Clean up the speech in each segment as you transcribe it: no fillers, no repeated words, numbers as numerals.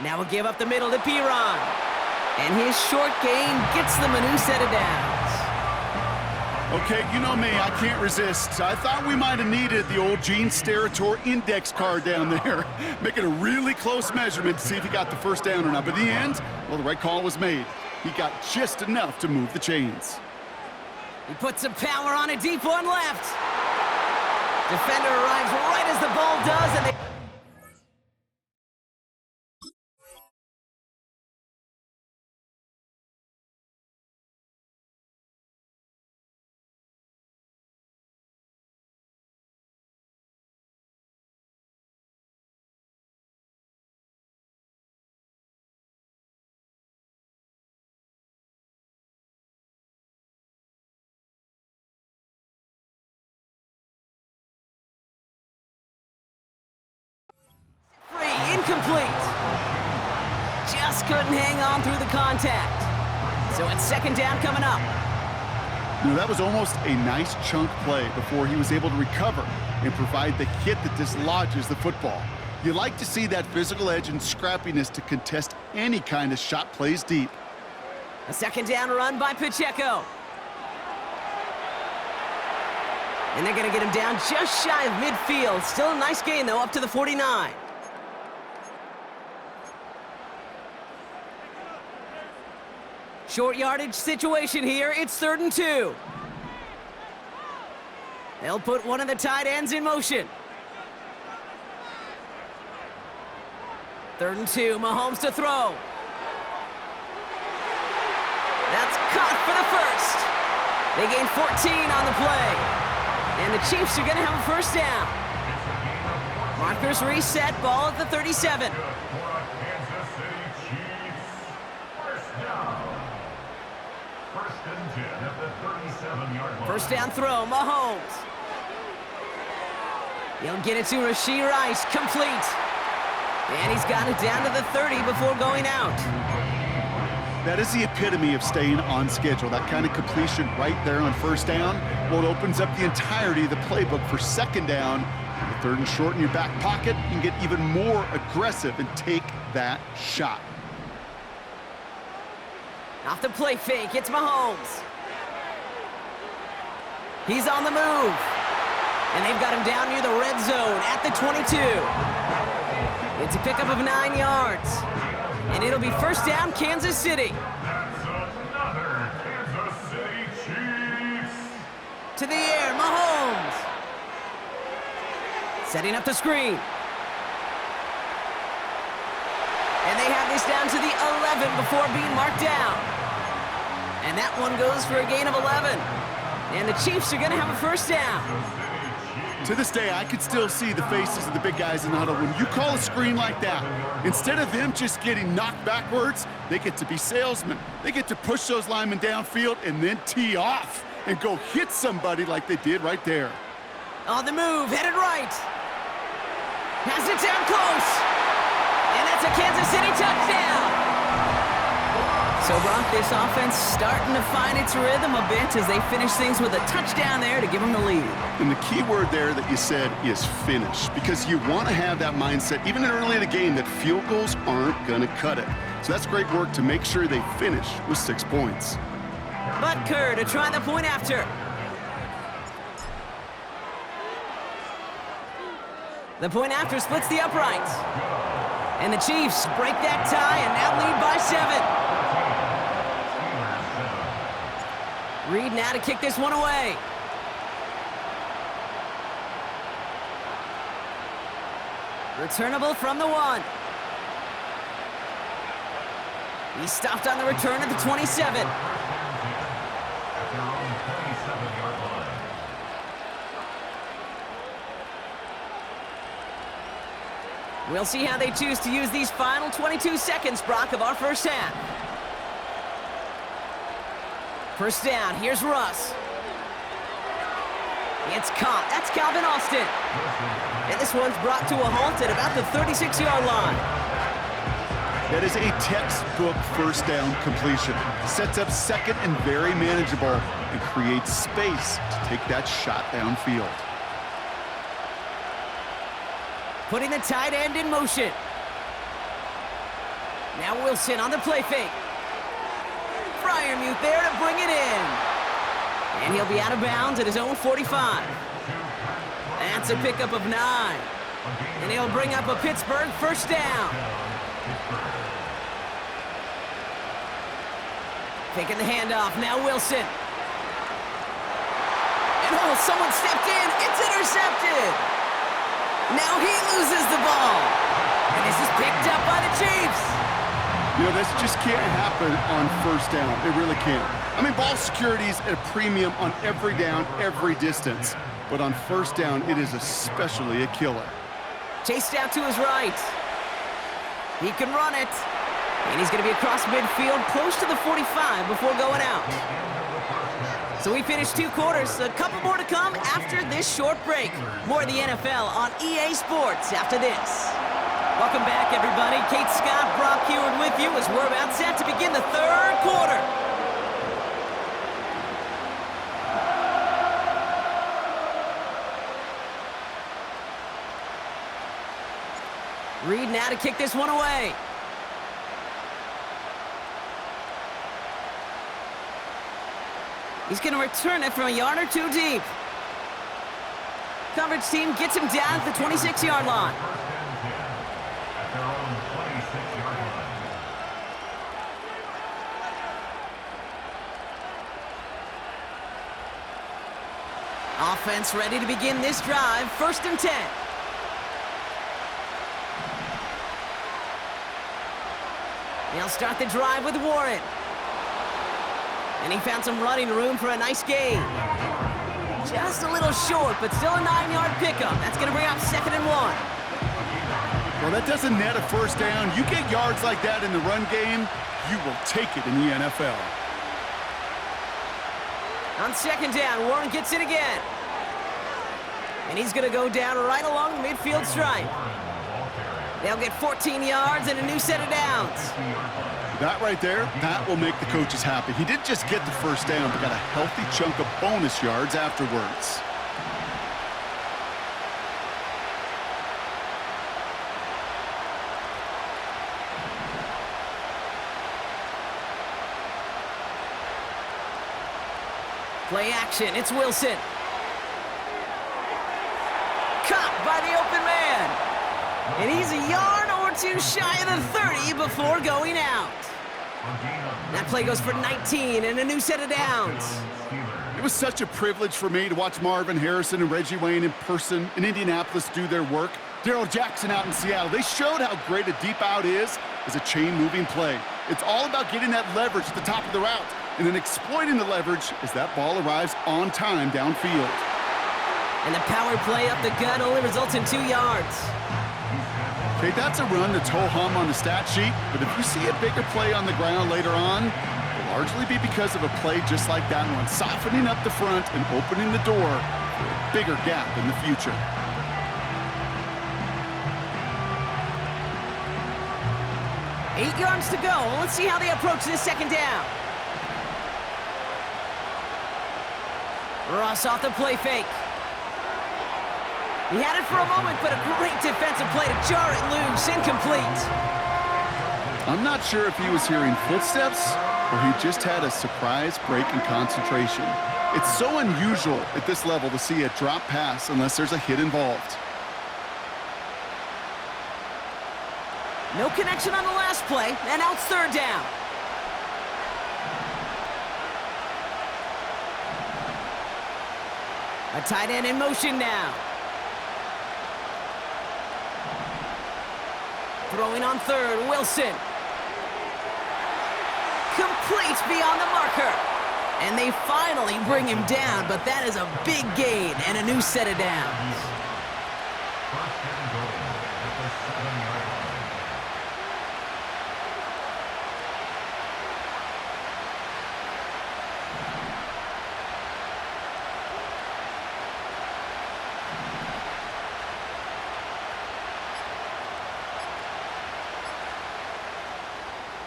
Now we'll give up the middle to Piron. And his short gain gets them a new set of downs. Okay, you know me, I can't resist. I thought we might have needed the old Gene Steratore index card down there. Making a really close measurement to see if he got the first down or not. But in the end, well, the right call was made. He got just enough to move the chains. He puts some power on a deep one left. Defender arrives right as the ball does, and they... Incomplete. Just couldn't hang on through the contact. So it's second down coming up. Now, that was almost a nice chunk play before he was able to recover and provide the hit that dislodges the football. You like to see that physical edge and scrappiness to contest any kind of shot plays deep. A second down run by Pacheco. And they're going to get him down just shy of midfield. Still a nice gain, though, up to the 49. Short yardage situation here. It's 3rd and 2. They'll put one of the tight ends in motion. 3rd and 2. Mahomes to throw. That's caught for the first. They gain 14 on the play. And the Chiefs are going to have a first down. Markers reset. Ball at the 37. First down throw, Mahomes. He'll get it to Rashee Rice, complete. And he's got it down to the 30 before going out. That is the epitome of staying on schedule. That kind of completion right there on first down. Well, it opens up the entirety of the playbook for second down. The 3rd and short in your back pocket, you can get even more aggressive and take that shot. Off the play fake, it's Mahomes. He's on the move. And they've got him down near the red zone at the 22. It's a pickup of 9 yards. And it'll be first down, Kansas City. That's another Kansas City Chiefs. To the air, Mahomes. Setting up the screen. And they have this down to the 11 before being marked down. And that one goes for a gain of 11. And the Chiefs are going to have a first down. To this day, I could still see the faces of the big guys in the huddle. When you call a screen like that, instead of them just getting knocked backwards, they get to be salesmen. They get to push those linemen downfield and then tee off and go hit somebody like they did right there. On the move, headed right. Has it down close. And that's a Kansas City touchdown. So, Brock, this offense starting to find its rhythm a bit as they finish things with a touchdown there to give them the lead. And the key word there that you said is finish, because you want to have that mindset, even early in the game, that field goals aren't going to cut it. So that's great work to make sure they finish with 6 points. Butker to try the point after. The point after splits the uprights. And the Chiefs break that tie and now lead by 7. Reed now to kick this one away. Returnable from the 1. He's stopped on the return at the 27. We'll see how they choose to use these final 22 seconds, Brock, of our first half. First down, here's Russ. It's caught. That's Calvin Austin. And this one's brought to a halt at about the 36-yard line. That is a textbook first down completion. Sets up second and very manageable and creates space to take that shot downfield. Putting the tight end in motion. Now Wilson on the play fake. Fryermuth there to bring it in. And he'll be out of bounds at his own 45. That's a pickup of 9. And he'll bring up a Pittsburgh first down. Taking the handoff, now Wilson. And oh, someone stepped in, it's intercepted. Now he loses the ball. And this is picked up by the Chiefs. You know, this just can't happen on first down. It really can't. I mean, ball security is at a premium on every down, every distance. But on first down, it is especially a killer. Chased out to his right. He can run it. And he's going to be across midfield, close to the 45 before going out. So we finished 2 quarters. A couple more to come after this short break. More of the NFL on EA Sports after this. Welcome back, everybody. Kate Scott, Brock Heward with you as we're about set to begin the 3rd quarter. Reed now to kick this one away. He's going to return it from a yard or 2 deep. Coverage team gets him down at the 26-yard line. Offense ready to begin this drive. 1st and 10. He'll start the drive with Warren. And he found some running room for a nice gain. Just a little short, but still a 9-yard pickup. That's going to bring up 2nd and 1. Well, that doesn't net a first down. You get yards like that in the run game, you will take it in the NFL. On 2nd down, Warren gets it again. And he's going to go down right along the midfield stripe. They'll get 14 yards and a new set of downs. That right there, that will make the coaches happy. He didn't just get the first down, but got a healthy chunk of bonus yards afterwards. Play action, it's Wilson. Caught by the open man. And he's a yard or 2 shy of the 30 before going out. That play goes for 19 and a new set of downs. It was such a privilege for me to watch Marvin Harrison and Reggie Wayne in person in Indianapolis do their work. Darrell Jackson out in Seattle. They showed how great a deep out is as a chain-moving play. It's all about getting that leverage at the top of the route and then exploiting the leverage as that ball arrives on time downfield. And the power play up the gut only results in 2 yards. Okay, that's a run that's ho-hum on the stat sheet, but if you see a bigger play on the ground later on, it'll largely be because of a play just like that one, softening up the front and opening the door for a bigger gap in the future. Eight yards to go. Let's see how they approach this 2nd down. Ross off the play fake. He had it for a moment, but a great defensive play to jar it loose, incomplete. I'm not sure if he was hearing footsteps or he just had a surprise break in concentration. It's so unusual at this level to see a drop pass unless there's a hit involved. No connection on the last play, and now it's 3rd down. A tight end in motion now. Throwing on 3rd, Wilson. Complete beyond the marker. And they finally bring him down, but that is a big gain and a new set of downs.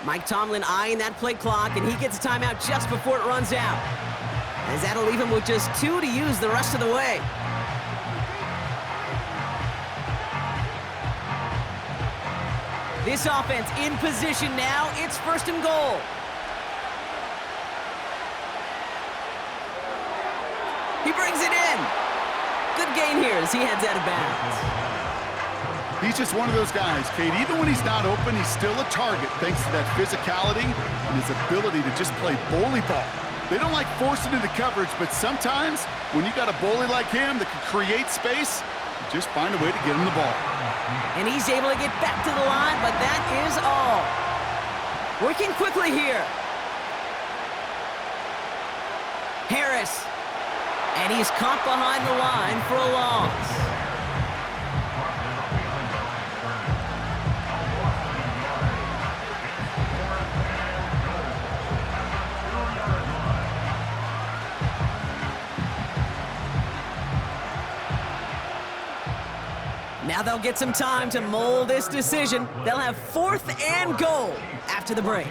Mike Tomlin eyeing that play clock, and he gets a timeout just before it runs out. As that'll leave him with just 2 to use the rest of the way. This offense in position now. It's 1st and goal. He brings it in. Good gain here as he heads out of bounds. He's just one of those guys, Kate. Even when he's not open, he's still a target thanks to that physicality and his ability to just play bully ball. They don't like forcing into coverage, but sometimes when you got a bully like him that can create space, you just find a way to get him the ball. And he's able to get back to the line, but that is all. Working quickly here. Harris. And he's caught behind the line for a loss. Now they'll get some time to mold this decision. They'll have 4th and goal after the break.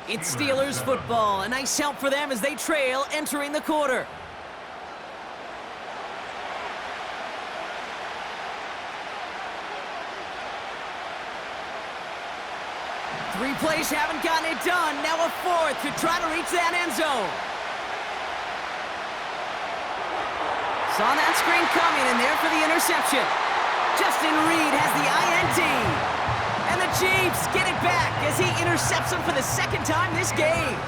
It's Steelers football. A nice help for them as they trail entering the quarter. Three plays haven't gotten it done. Now a 4th to try to reach that end zone. Saw that screen coming and there for the interception. Justin Reed has the INT. And the Chiefs get it back as he intercepts him for the 2nd time this game.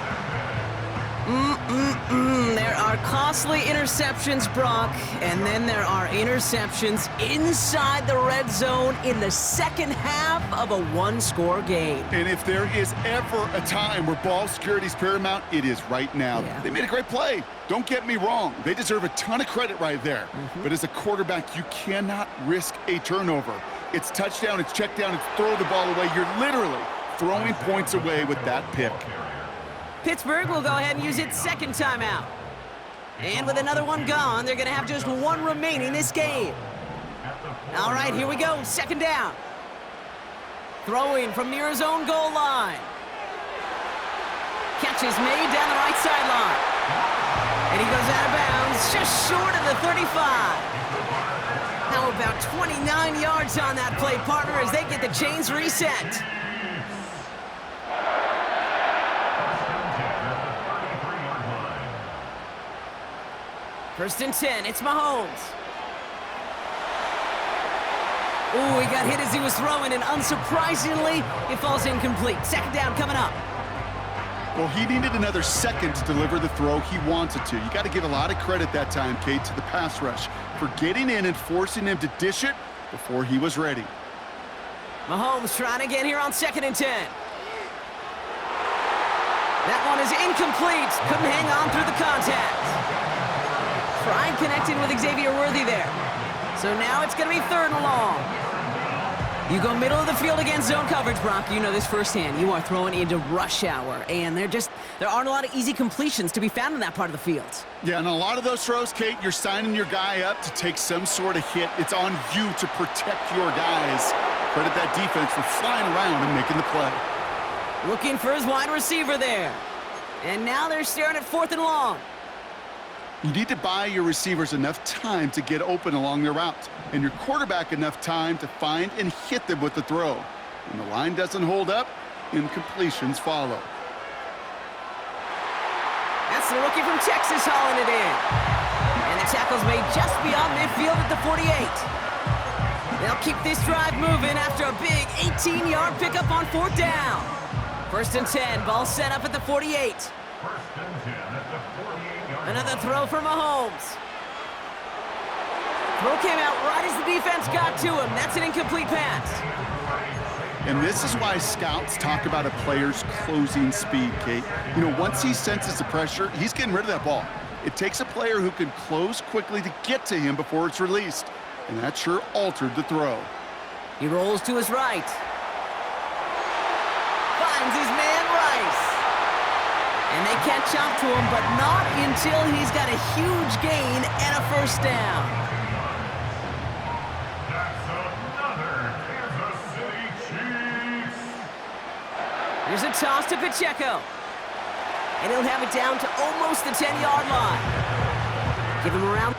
There are costly interceptions, Brock, and then there are interceptions inside the red zone in the 2nd half of a 1-score game. And if there is ever a time where ball security is paramount, it is right now. Yeah. They made a great play. Don't get me wrong. They deserve a ton of credit right there. But as a quarterback, you cannot risk a turnover. It's touchdown, it's check down, it's throw the ball away. You're literally throwing points away with that pick. Pittsburgh will go ahead and use its 2nd timeout. And with another one gone, they're going to have just 1 remaining this game. All right, here we go. 2nd down. Throwing from near his own goal line. Catch is made down the right sideline. And he goes out of bounds just short of the 35. How about 29 yards on that play, partner, as they get the chains reset. First and 10, it's Mahomes. Ooh, he got hit as he was throwing, and unsurprisingly, it falls incomplete. 2nd down coming up. Well, he needed another second to deliver the throw he wanted to. You got to give a lot of credit that time, Kate, to the pass rush for getting in and forcing him to dish it before he was ready. Mahomes trying again here on 2nd and 10. That one is incomplete. Couldn't hang on through the contact. Trying connecting with Xavier Worthy there. So now it's going to be 3rd and long. You go middle of the field against zone coverage, Brock. You know this firsthand. You are throwing into rush hour, and there aren't a lot of easy completions to be found in that part of the field. Yeah, and a lot of those throws, Kate, you're signing your guy up to take some sort of hit. It's on you to protect your guys. Credit that defense for flying around and making the play. Looking for his wide receiver there. And now they're staring at 4th and long. You need to buy your receivers enough time to get open along their route, and your quarterback enough time to find and hit them with the throw. When the line doesn't hold up, incompletions follow. That's the rookie from Texas hauling it in. And the tackle's made just beyond midfield at the 48. They'll keep this drive moving after a big 18-yard pickup on 4th down. 1st and 10, ball set up at the 48. Another throw for Mahomes. Throw came out right as the defense got to him. That's an incomplete pass. And this is why scouts talk about a player's closing speed, Kate. You know, once he senses the pressure, he's getting rid of that ball. It takes a player who can close quickly to get to him before it's released. And that sure altered the throw. He rolls to his right. Finds his man Rice. And they catch up to him, but not until he's got a huge gain and a 1st down. That's another Kansas City Chiefs. Here's a toss to Pacheco. And he'll have it down to almost the 10-yard line. Give him around.